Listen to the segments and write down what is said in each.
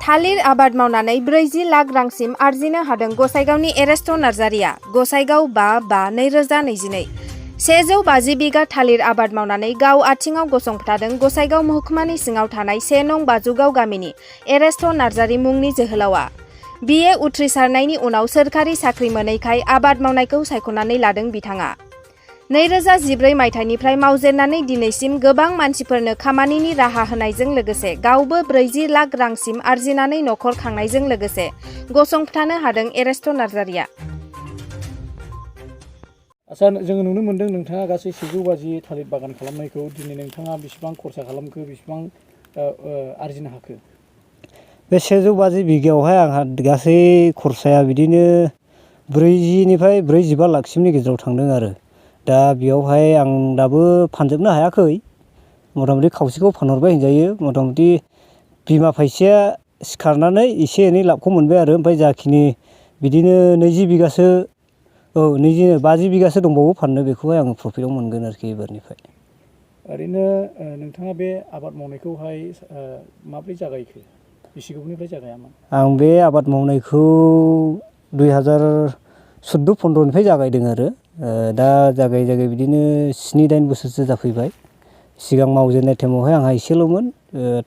थालिर आबाद मावनानै 40 लाख रांसिम आर्जिनो हादों गसाइगावनि एरेस्ट नार्जारिया। गसाइगाव 5/5/2022 150 बिगा थालिर आबाद मावनानै गाव आथिङाव गसंथादों गसाइगाव महकुमानि सिङाव थानाय 1 नं बाजुगाव गामिनि एरेस्ट नार्जारि मुंनि जोहोलावा। बिए उथ्रिसारनायनि उनाव सोरखारि साख्रि मोनैखाय आबाद मावनायखौ सायख'नानै लादों बिथाङा। 2014 मायथाइनिफ्राय मावजेननानै दिनैसिम गोबां मानसिफोरनो खामानिनि राहा होनायजों लोगोसे गावबो 40 लाख रांसिम आर्जिनानै नखर खांनायजों लोगोसे गसंथानो हादों एरेस्ट नार्जारिया। आच्छा, जोङो नुनो मोन्दों नोंथाङा गासै 150 थालिर बागान खालामनायखौ दिनै नोंथाङा बेसेबां खरसा खालामखो, बेसेबां आर्जिनो हाखो? बे 150 बिगायावहाय आंहा गासै खरसाया बिदिनो 40 निफ्राय 45 लाखसिमनि गेजेराव थांदों आरो। दा बेयावहाय आं दाबो फानजोबनो हायाखै, मथा-मथि खावसेखौ फानहरबाय होनजायो। मथा-मथि बिमा फैसाया सिखारनानै एसे एनै लाबखौ मोनबाय आरो। ओमफ्राय जाखिनि बिदिनो 20 बिगासो 50 बिगासो दंबावो फाननो, बेखौहाय आङो प्रफिटआव मोनगोन आरोखि एबारनिफ्राय। ओरैनो नोंथाङा बे आबाद मावनायखौहाय माब्रै जागायखो? बेसे गोबावनिफ्राय जागायामोन? आं बे आबाद मावनायखौ 2014-15निफ्राय जागायदों आरो। दा जागाय बिदिनो 7-8 बोसोरसो जाफैबाय। सिगां मावजेननाय टाइमावहाय आंहा एसेल'मोन,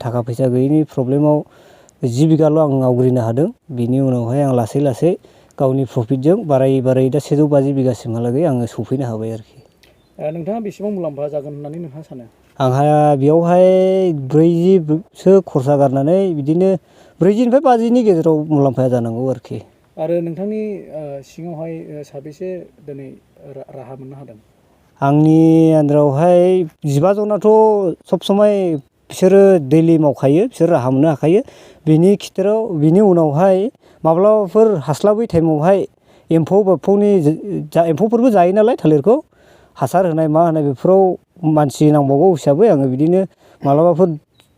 थाखा फैसा गैयैनि प्रब्लेमाव 10 बिगाल' आं आवग्रिनो हादों। बिनि उनावहाय आं लासै लासै गावनि प्रफिटजों बारायै दा 150 बिगासिमहालागै आङो सौफैनो हाबाय आरोखि। नोंथाङा बेसेबां मुलाम्फा जागोन होननानै नोंथाङा सानो? आंहा बेयावहाय 40सो खरसा गारनानै बिदिनो 40निफ्राय 50नि गेजेराव मुलाम्फाया जानांगौ आरोखि। आरो नोंथांनि सिङावहाय साबेसे दिनै राहा मोननो हादों? आंनि आन्दारावहाय 15 जनाथ' सब समाय बिसोरो दैलि मावखायो, बिसोर राहा मोननो हाखायो। बिनि उनावहाय माब्लाबाफोर हास्लाबै टाइमावहाय एम्फौफोरबो जायो नालाय थालिरखौ, हासार होनाय मा होनाय बेफोराव मानसि नांबावगौ हिसाबै आङो बिदिनो मालाबाफोर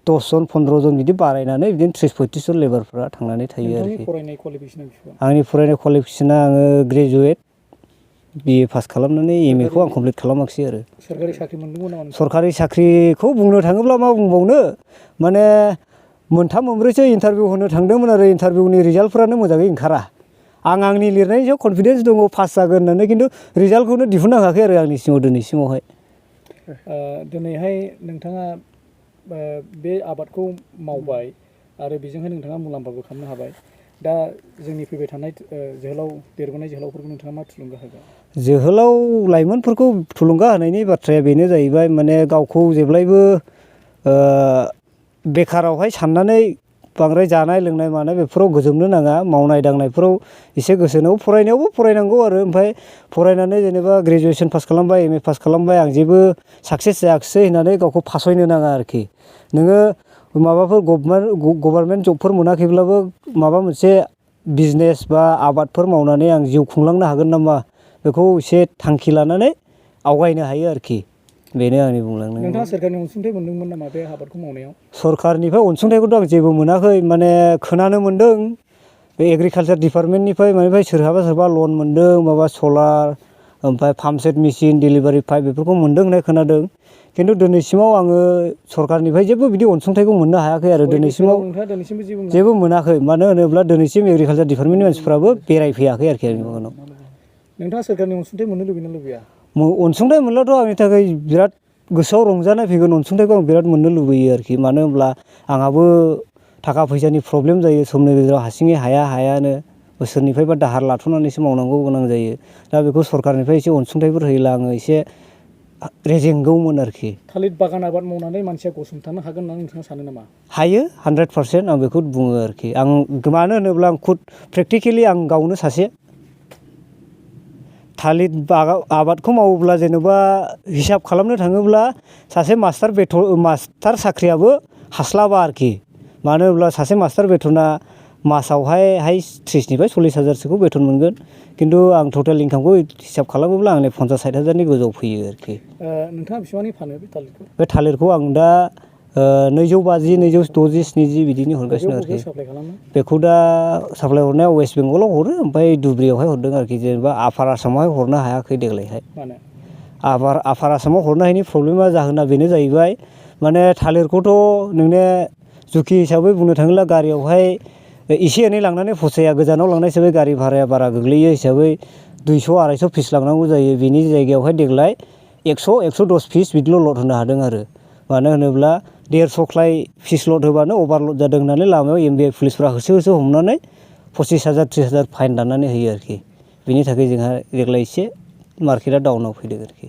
10 जन 15 जन बिदि बारायनानै बिदिनो 30-35 जन लेबारफ्रा थांनानै थायो आरोखि। नोंथांनि फरायनाय क्वालिफिकेसना बेसेबां? आंनि फरायनाय क्वालिफिकेसना आङो ग्रेजुवेट, BA पास खालामनानै MA खौ आं कमप्लिट खालामाखिसै आरो। सोरखारि साख्रि मोनदोंमोन नामा? सरखारि साख्रिखौ बुंनो थाङोब्ला मा बुंबावनो, माने 3-4सो इन्टारभिउ होनो थांदोंमोन आरो इन्टारभिउनि रिजाल्टफोरानो मोजाङै ओंखारा। आंनि लिरनायनि सायाव कनफिडेन्स दङ पास जागोन होननानै, खिन्थु रिजाल्टखौनो दिहुननो हायाखै आरो आंनि सिङाव दिनैसिमावहाय। दिनैहाय नोंथाङा बे आबादखौ मावबाय आरो बेजोंहाय नोंथाङा मुलाम्फाबो खालामनो हाबाय। दा जोंनि फैबाय थानाय देरबोनाय जोहोलावफोरखौ नोंथाङा मा थुलुंगा होगोन? जोहोलाव लाइमोनफोरखौ थुलुंगा होनायनि बाथ्राया बेनो जाहैबाय, माने गावखौ जेब्लायबो बेखारावहाय साननानै बांद्राय जानाय लोंनाय मानाय बेफोराव गोजोमनो नाङा। मावनाय दांनायफोराव एसे गोसो होनांगौ, फरायनायावबो फरायनांगौ आरो। ओमफ्राय फरायनानै जेनेबा ग्रेजुवेसन पास खालामबाय, MA पास खालामबाय, आं जेबो साक्सेस जायाखिसै होननानै गावखौ फासयनो नाङा आरोखि। नोङो माबाफोर गभार्नमेन्ट जबफोर मोनाखैब्लाबो माबा मोनसे बिजनेस बा आबादफोर मावनानै आं जिउ खुंलांनो हागोन नामा, बेखौ एसे थांखि लानानै आवगायनो हायो आरोखि। बेनो आंनि बुंलांनाया। नोंथाङा सोरखारनि अनसुंथाइ मोनदोंमोन नामा बे आबादखौ मावनायाव? सरखारनिफ्राय अनसुंथाइखौथ' आं जेबो मोनाखै, माने खोनानो मोन्दों बे एग्रिकालसार डिपार्टमेन्टनिफ्राय मानिफ्राय सोरहाबा लन मोन्दों, माबा सलार, ओमफ्राय पाम्पसेट मेचिन, डेलिभारि पाइप बेफोरखौ मोन्दों होननाय खोनादों। खिन्थु दिनैसिमाव आङो सरखारनिफ्राय जेबो बिदि अनसुंथाइखौ मोननो हायाखै आरो। दिनैसिमाव जेबो मोनाखै। मानो होनोब्ला दिनैसिम एग्रिकालसार डिपार्टमेन्टनि मानसिफ्राबो बेरायफैयाखै आरोखि आंनि बागानाव। नोंथाङा सोरखारनि अनसुंथाइ मोननो लुबैना लुबैया? अनसुंथाइ मोनब्लाथ' आंनि थाखाय बिराद गोसोआव रंजानाय फैगोन। अनसुंथाइखौ आं बिराद मोननो लुबैयो आरोखि। मानो होनब्ला आंहाबो थाखा फैसानि प्रब्लेम जायो, समनि गेजेराव हारसिङै हायानो। बोसोरनिफ्रायबा दाहार लाथ'नानैसो मावनांगौ गोनां जायो। दा बेखौ सरखारनिफ्राय एसे अनसुंथाइफोर होयोब्ला आङो एसे रेजेंगौमोन आरोखि। थालिर बागान आबाद मावनानै मानसिया गसंथानो हागोन होननानै नोंथाङा सानो नामा? हायो, 100% आं बेखौ बुङो आरोखि। मानो होनोब्ला आं प्रेक्टिकेलि आं गावनो सासे थालिर आबादखौ मावोब्ला जेनेबा हिसाब खालामनो थाङोब्ला सासे मास्टार साख्रियाबो हास्लाबा आरोखि। मानो होनब्ला सासे मास्टार बेथना मासावहाय 30निफ्राय 40 हाजारसोखौ बेथन मोनगोन। खिन्थु आं टटेल इनकामखौ हिसाब खालामोब्ला आंनि 50-60 हाजारनि गोजौआव फैयो आरोखि। नोंथाङा बेसेबांनि फानो बे थालिरखौ? बे थालिरखौ आं दा 250, 260, 270 बिदिनि हरगासिनो आरोखि। बेखौ दा साप्लाय हरनाया वेस्ट बेंगलाव हरो, ओमफ्राय धुब्रियावहाय हरदों आरोखि। जेनेबा आफार आसामावहाय हरनो हायाखै देग्लायहाय। आफार आसामाव हरनो हायैनि प्रब्लेमा जाहोना बेनो जाहैबाय, माने थालिरखौथ' नोंने जुखि हिसाबै बुंनो थाङोब्ला गारियावहाय एसे एनै लांनानै फसाया गोजानाव लांनाय हिसाबै गारि भाराया बारा गोग्लैयो हिसाबै 200-250 पिस लांनांगौ जायो बिनि जायगायावहाय देग्लाय 100-110 पिस बिदिल' लद होनो हादों आरो मानो होनोब्ला 150 क्लाय पिस लद होबानो अभारलड जादों होननानै लामायाव MBI पुलिसफ्रा होसो हमनानै 25,000-30,000 फाइन दाननानै होयो आरोखि बिनि थाखाय जोंहा देग्लाय एसे मार्केटआ डाउनाव फैदों आरोखि